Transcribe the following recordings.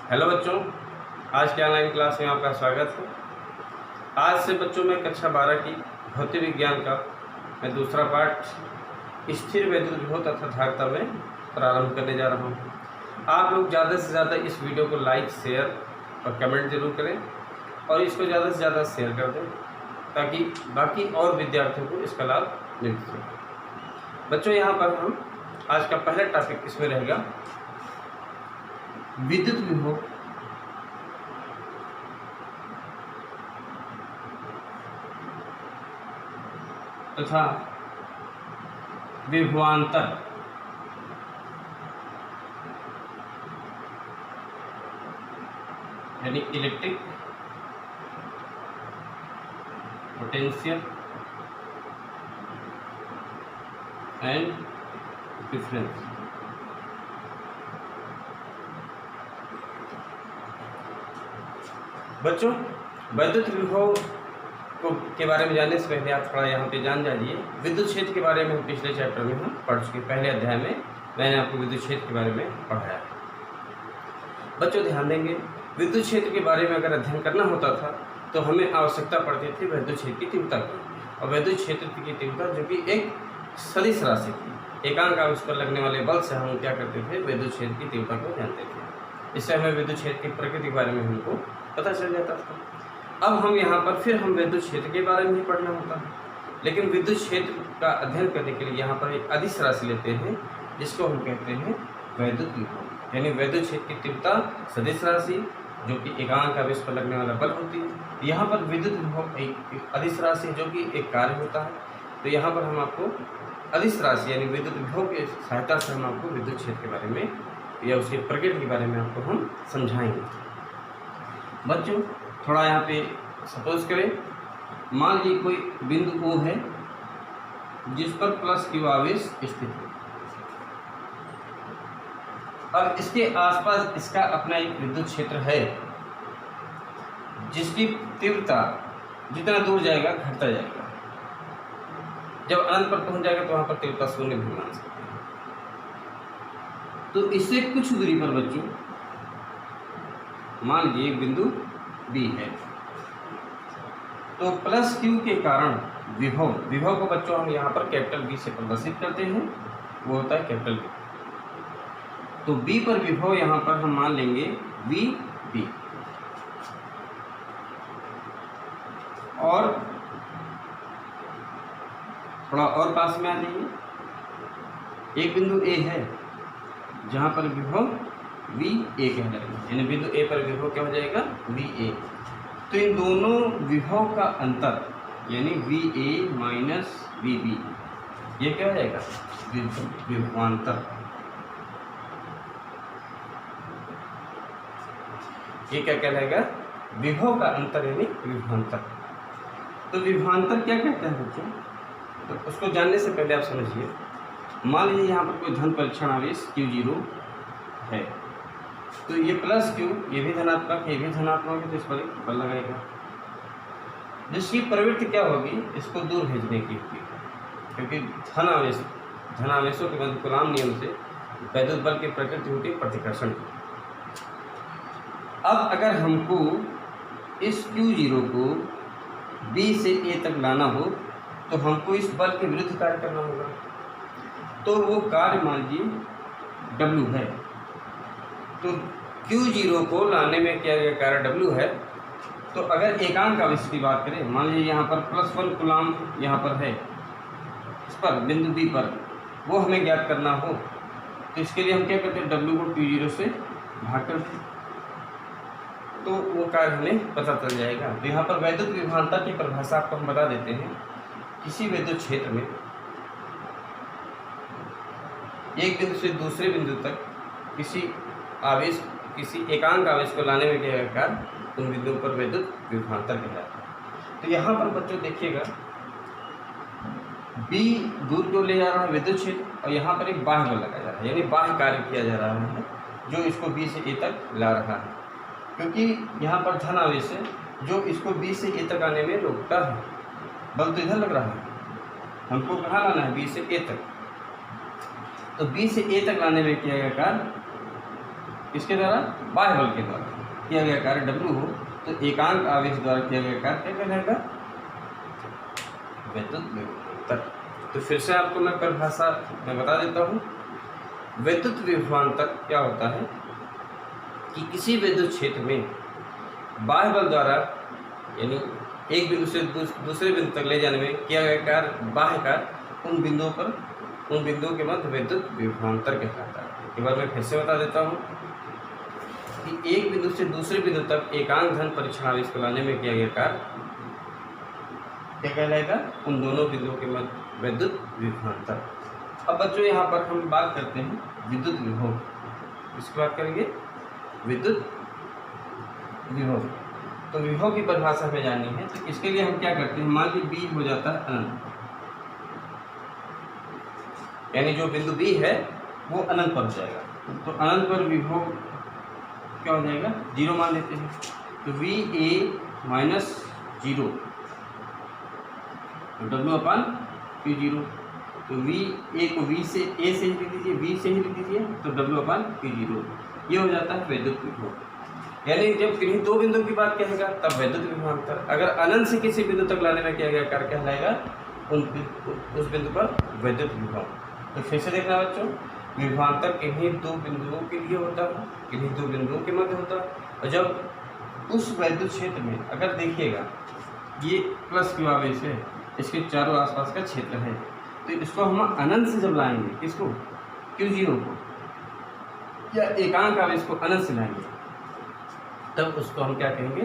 Hello बच्चों, आज के ऑनलाइन क्लास में आपका स्वागत है। आज से बच्चों में कक्षा 12 की भौतिक विज्ञान का मैं दूसरा पाठ स्थिर वैद्युत विभव तथा धारिता में प्रारंभ करने जा रहा हूँ। आप लोग ज़्यादा से ज़्यादा इस वीडियो को लाइक, शेयर और कमेंट जरूर करें और इसको ज़्यादा से ज़्यादा शेयर कर दें ताकि बाकी और विद्यार्थियों को इसका लाभ मिल सके। बच्चों, यहाँ पर हम आज का पहला टॉपिक इसमें रहेगा विद्युत विभव तथा विभवांतर यानी इलेक्ट्रिक पोटेंशियल एंड डिफरेंस। बच्चों, वैद्युत विभव के बारे में जानने से पहले आप थोड़ा यहाँ पे जान जाइए विद्युत क्षेत्र के बारे में। हम पिछले चैप्टर में हम पढ़ चुके, पहले अध्याय में मैंने आपको विद्युत क्षेत्र के बारे में पढ़ाया। बच्चों ध्यान देंगे, विद्युत क्षेत्र के बारे में अगर अध्ययन करना होता था तो हमें आवश्यकता पड़ती थी विद्युत क्षेत्र की तीव्रता की, और विद्युत क्षेत्र की तीव्रता जो कि एक सदिश राशि थी, एकांक आवेश पर लगने वाले बल से हम क्या करते थे, विद्युत क्षेत्र की तीव्रता को जानते थे। इससे हमें विद्युत क्षेत्र की प्रकृति के बारे में हमको पता चल जाता था। अब हम यहाँ पर फिर हम विद्युत क्षेत्र के बारे में ही पढ़ना होता है, लेकिन विद्युत क्षेत्र का अध्ययन करने के लिए यहाँ पर एक अदिश राशि लेते हैं जिसको हम कहते हैं वैद्युत विभव। यानी वैद्युत क्षेत्र की तीव्रता सदिश राशि जो कि एकांक आवेश पर लगने वाला बल होती है। यहाँ पर विद्युत विभव एक अदिश राशि जो कि एक कार्य होता है। तो यहाँ पर हम आपको अदिश राशि यानी विद्युत विभव की सहायता से हम आपको विद्युत क्षेत्र के बारे में या उसके प्रकृति के बारे में आपको हम समझाएंगे। बच्चों थोड़ा यहाँ पे सपोज करें, मान लीजिए कोई बिंदु O है जिस पर प्लस Q आवेश स्थित है और इसके आसपास इसका अपना एक विद्युत क्षेत्र है जिसकी तीव्रता जितना दूर जाएगा घटता जाएगा। जब अनंत पर पहुंच जाएगा तो वहां पर तीव्रता शून्य भी मान सकते हैं। तो इससे कुछ दूरी पर बच्चों मान लीजिए एक बिंदु B है, तो प्लस Q के कारण विभव को बच्चों हम यहाँ पर कैपिटल B से प्रदर्शित करते हैं, वो होता है कैपिटल B। तो B पर विभव यहाँ पर हम मान लेंगे VB, और थोड़ा और पास में आ जाइए, एक बिंदु A है जहाँ पर विभव VA कह जाएगा, यानी बिंदु A पर विभव क्या हो जाएगा, VA। तो इन दोनों विभव का अंतर यानी VA माइनस VB ये क्या हो जाएगा, विभवांतर। ये क्या कहलाएगा, विभव का अंतर यानी विभवांतर। तो विभवांतर क्या कहते हैं बच्चों, तो उसको जानने से पहले आप समझिए, मान लीजिए यहाँ पर कोई धन परीक्षण आवेश Q0 है, तो ये प्लस Q ये भी धनात्मक, ये भी धनात्मक है, तो इस पर एक बल लगाएगा जिसकी प्रवृत्ति क्या होगी, इसको दूर भेजने की होगी, क्योंकि धन आवेशों के मध्य कूलॉम नियम से वैद्युत बल की प्रकृति होती है प्रतिकर्षण की। अब अगर हमको इस Q0 को B से A तक लाना हो तो हमको इस बल के विरुद्ध कार्य करना होगा। तो वो कार्य मान लीजिए W है, तो Q0 को लाने में किया गया कार्य W है। तो अगर एकांक आवेश की बात करें, मान लीजिए यहाँ पर +1 कूलॉम यहाँ पर है, इस पर बिंदु B पर, वो हमें ज्ञात करना हो तो इसके लिए हम क्या करते हैं, W को Q0 से भाग करते हैं, तो वो कार्य हमें पता चल जाएगा। तो यहाँ पर वैद्युत विभवांतर की परिभाषा आपको हम बता देते हैं। किसी विद्युत क्षेत्र में एक बिंदु से दूसरे बिंदु तक किसी एकांक आवेश को लाने में क्या कार्य, उन बिंदुओं पर वैद्युत विभवांतर कहलाता है। तो यहाँ पर बच्चों देखिएगा, B दूर को ले जा रहा है विद्युत क्षेत्र, और यहाँ पर एक बाह्य बल लगाया जा रहा है, यानी बाह्य कार्य किया जा रहा है जो इसको B से A तक ला रहा है, क्योंकि यहाँ पर धन आवेश है जो इसको B से A तक आने में रोकता है। बल तो इधर लग रहा है, हमको कहाँ लाना है, B से A तक। तो B से A तक लाने में किया गया कार्य किसके द्वारा? बाह्य बल के द्वारा किया गया कार्य W हो तो एकांक आवेश द्वारा किया गया कार्य क्या कहलाएगा? विद्युत विभवांतर। तो फिर से आपको मैं परिभाषा में बता देता हूँ। विद्युत विभवांतर क्या होता है कि किसी विद्युत क्षेत्र में बाह्य बल द्वारा यानी एक बिंदु से दूसरे बिंदु तक ले जाने में किया गया कार्य बाह्य कार्य, उन बिंदुओं के मध्य विद्युत विभवांतर कहलाता है। एक बार मैं फिर से बता देता हूँ कि एक बिंदु से दूसरे बिंदु तक एकांक धन परीक्षण आवेश को लाने में किया गया कार्य क्या कहलाएगा? उन दोनों बिंदुओं के मध्य विद्युत विभवांतर। अब बच्चों यहाँ पर हम बात करते हैं विद्युत विभव। इसकी बात करेंगे विद्युत विभव। तो विभव की परिभाषा हमें जाननी है, तो इसके लिए हम क्या करते हैं? मान लीजिए बी हो जाता है अनंत, यानी जो बिंदु बी है वो अनंत पर हो जाएगा। तो अनंत पर विभव क्या हो जाएगा? 0 मान लेते हैं। तो V A minus 0 W upon P0। तो वी ए को वी से ए से ही लिख दीजिए, वी से ही लिख दीजिए, तो W अपन P0। ये हो जाता है विद्युत विभव। यानी जब किन्हीं दो बिंदु की बात कहेगा तब विद्युत विभवांतर। अगर अनंत से किसी बिंदु तक लाने में किया गया कार्य कहलाएगा उस बिंदु पर विद्युत विभव। तो फिर से देखना बच्चों, विभवांतर किन्हीं दो बिंदुओं के लिए होता है, किन्हीं दो बिंदुओं के मध्य होता है। और जब उस विद्युत क्षेत्र में अगर देखिएगा ये प्लस क्यू आवेश है, इसके चारों आसपास का क्षेत्र है, तो इसको हम अनंत से जब लाएंगे, किसको? Q0 को, या एकांक आवेश को अनंत से लाएंगे, तब उसको हम क्या कहेंगे?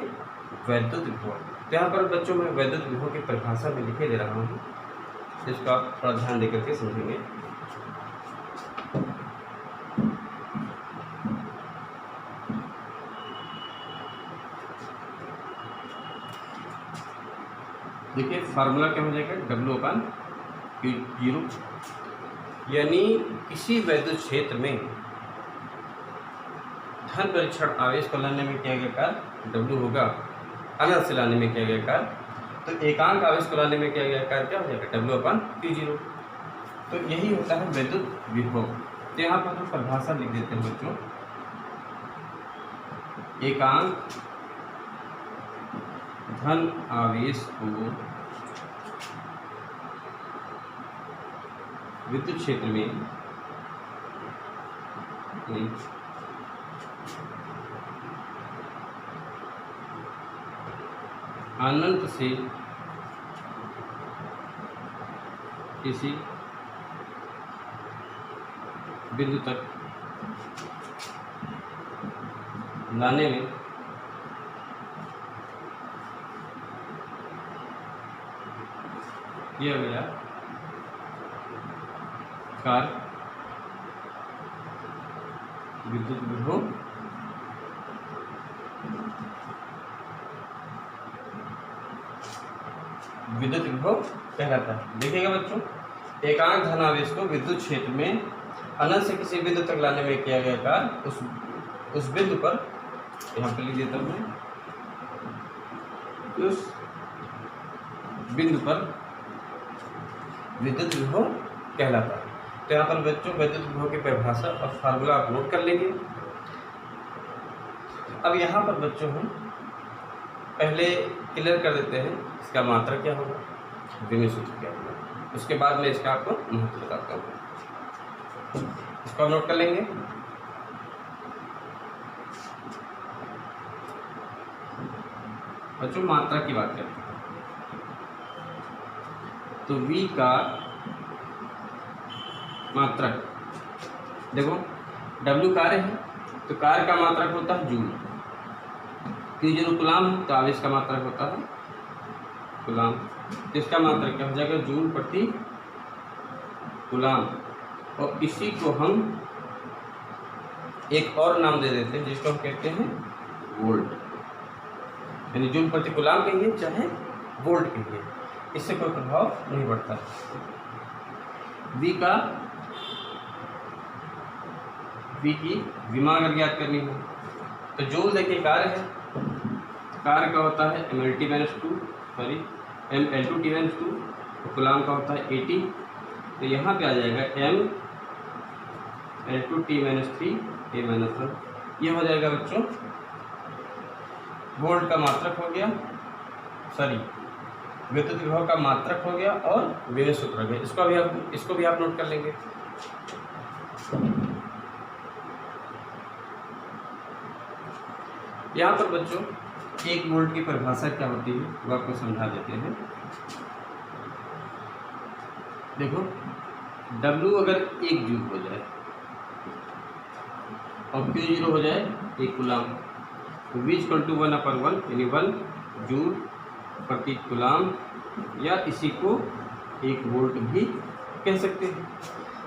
विद्युत विभव। तो यहाँ पर बच्चों में विद्युत विभव की परिभाषा में लिखे दे रहा हूँ, इसको आप थोड़ा ध्यान देकर के समझेंगे। देखिए फार्मूला क्या हो जाएगा? W अपन Q0, यानी किसी विद्युत क्षेत्र में धन परीक्षण आवेश को लाने में किया गया कार्य W होगा, अनंत से लाने में किया गया कार्य, तो एकांक आवेश को लाने में किया गया कार्य क्या हो जाएगा? W अपन Q0। तो यही होता है विद्युत विभव। तो यहाँ पर हम परिभाषा लिख देते हैं बच्चों, एकांक धन आवेश को विद्युत क्षेत्र में अनंत से किसी बिंदु तक लाने में किया गया कार्य विद्युत विभव कहलाता है। देखिएगा बच्चों, एकांक धनावेश को विद्युत क्षेत्र में अनंत से किसी बिंदु तक लाने में किया गया कार्य उस बिंदु पर, यहाँ पे लिख देता हूँ, उस बिंदु पर विद्युत विभव कहलाता है। तो यहाँ पर बच्चों विद्युत विभव की परिभाषा और फार्मूला आप नोट कर लेंगे। अब यहाँ पर बच्चों हम पहले क्लियर कर देते हैं इसका मात्रा क्या होगा, विमीय सूत्र क्या होगा, उसके बाद में इसका आपको महत्व बताता हूँ। इसको नोट कर लेंगे। बच्चों मात्रा की बात करते हैं, तो V का मात्रक, देखो W कार्य है तो कार्य का मात्रक होता है जूल, Q0 कूलाम है तो आवेश का मात्रक होता है कूलाम, इसका मात्रक क्या हो जाएगा? जूल प्रति कूलाम। और इसी को हम एक और नाम दे देते हैं जिसको हम कहते हैं वोल्ट, यानी जूल प्रति कूलाम कहिए चाहे वोल्ट कहिए, इससे कोई प्रभाव नहीं पड़ता। V की विमा अगर ज्ञात करनी हो तो जूल देखिए कार्य है, कार्य का होता है mL2T-2, कूलाम का होता है 80, तो यहाँ पे आ जाएगा mL2T-3 A-1, ये हो जाएगा बच्चों वोल्ट का मात्रक हो गया, सॉरी विद्युत विभव का मात्रक हो गया और विभव सूत्र हो गया। इसको भी आप नोट कर लेंगे। यहाँ पर बच्चों 1 वोल्ट की परिभाषा क्या होती है वो आपको समझा देते हैं। देखो W अगर 1 जूल हो जाए और Q0 हो जाए 1 कूलाम, तो V=1/1 यानी 1 जूल प्रति कूलाम, या इसी को 1 वोल्ट भी कह सकते हैं।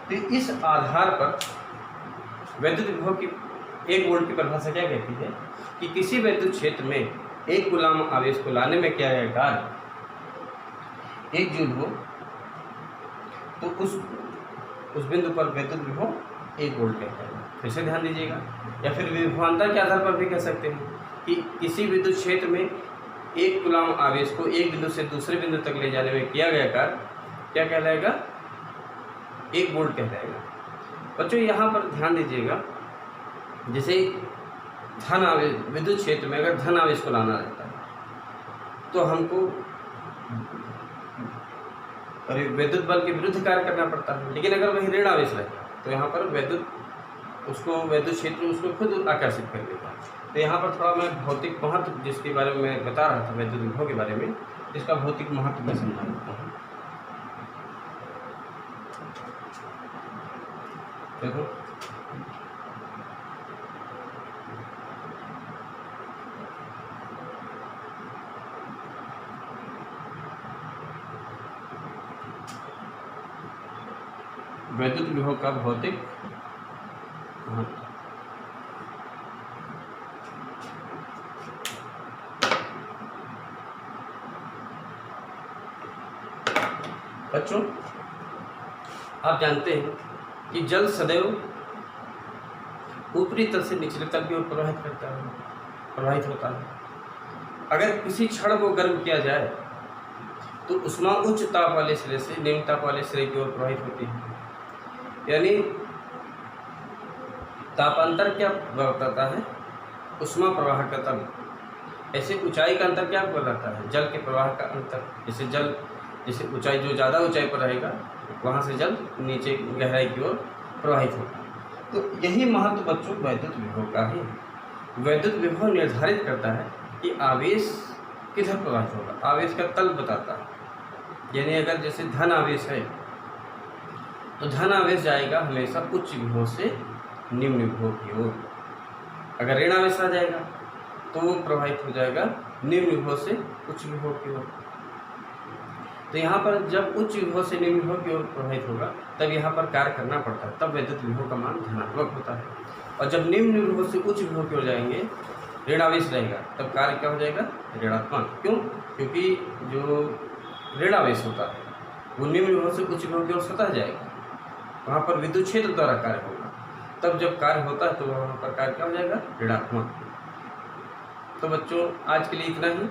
तो इस आधार पर विद्युत विभव की 1 वोल्ट की परिभाषा क्या कहती है कि किसी विद्युत क्षेत्र में 1 कूलाम आवेश को लाने में किया गया कार्य 1 जूल हो तो उस बिंदु पर विद्युत विभव 1 वोल्ट कहता है। फिर से ध्यान दीजिएगा। या फिर विभवांतर के आधार पर भी कह सकते हैं कि किसी विद्युत क्षेत्र में 1 कूलाम आवेश को एक बिंदु से दूसरे बिंदु तक ले जाने में किया गया कार्य क्या कहलाएगा, 1 वोल्ट कहलाएगा। बच्चों यहाँ पर ध्यान दीजिएगा, जैसे धन आवेश विद्युत क्षेत्र में अगर धन आवेश को लाना रहता है तो हमको विद्युत बल के विरुद्ध कार्य करना पड़ता है। लेकिन अगर वही ऋण आवेश रहता तो यहाँ पर विद्युत क्षेत्र उसको खुद आकर्षित कर देता है। तो यहाँ पर थोड़ा मैं भौतिक महत्व जिसके बारे में मैं बता रहा था विद्युत विभव के बारे में, इसका भौतिक महत्व मैं समझा देता हूँ। देखो विद्युत विभव का भौतिक महत्व। बच्चों आप जानते हैं कि जल सदैव ऊपरी तल से निचले तल की ओर प्रवाहित होता है। अगर किसी क्षण को गर्म किया जाए तो उष्मा उच्च ताप वाले सिरे से निम्न ताप वाले सिरे की ओर प्रवाहित होती है। यानी तापांतर क्या बताता है, उष्मा प्रवाह का तल। ऐसे ऊंचाई का अंतर क्या बताता है, जल के प्रवाह का अंतर। जैसे ऊंचाई जो ज़्यादा ऊंचाई पर रहेगा वहाँ से जल नीचे गहराई की ओर प्रवाहित होगा। तो यही महत्व बच्चों वैद्युत विभव का है। वैद्युत विभव निर्धारित करता है कि आवेश किधर प्रवाहित होगा, आवेश का तल बताता है। यानी अगर जैसे धन आवेश है तो धन आवेश जाएगा हमेशा उच्च विभव से निम्न विभव की ओर। अगर ऋण आवेश आ जाएगा तो वो प्रवाहित हो जाएगा निम्न विभव से उच्च विभव की ओर। तो यहाँ पर जब उच्च विभव से निम्न विभव की ओर प्रवाहित होगा तब यहाँ पर कार्य करना पड़ता है, तब विद्युत विभव का मान धनात्मक होता है। और जब निम्न विभव से उच्च विभव की ओर जाएंगे, ऋण आवेश रहेगा, तब कार्य क्या हो जाएगा, ऋणात्मक। क्यों? क्योंकि जो ऋण आवेश होता है वो निम्न विभव से उच्च विभव की ओर स्वतः जाएगा, वहाँ पर विद्युत क्षेत्र द्वारा कार्य होगा। तब जब कार्य होता है तो वहाँ पर कार्य क्या हो जाएगा, ऋणात्मक। तो बच्चों आज के लिए इतना ही।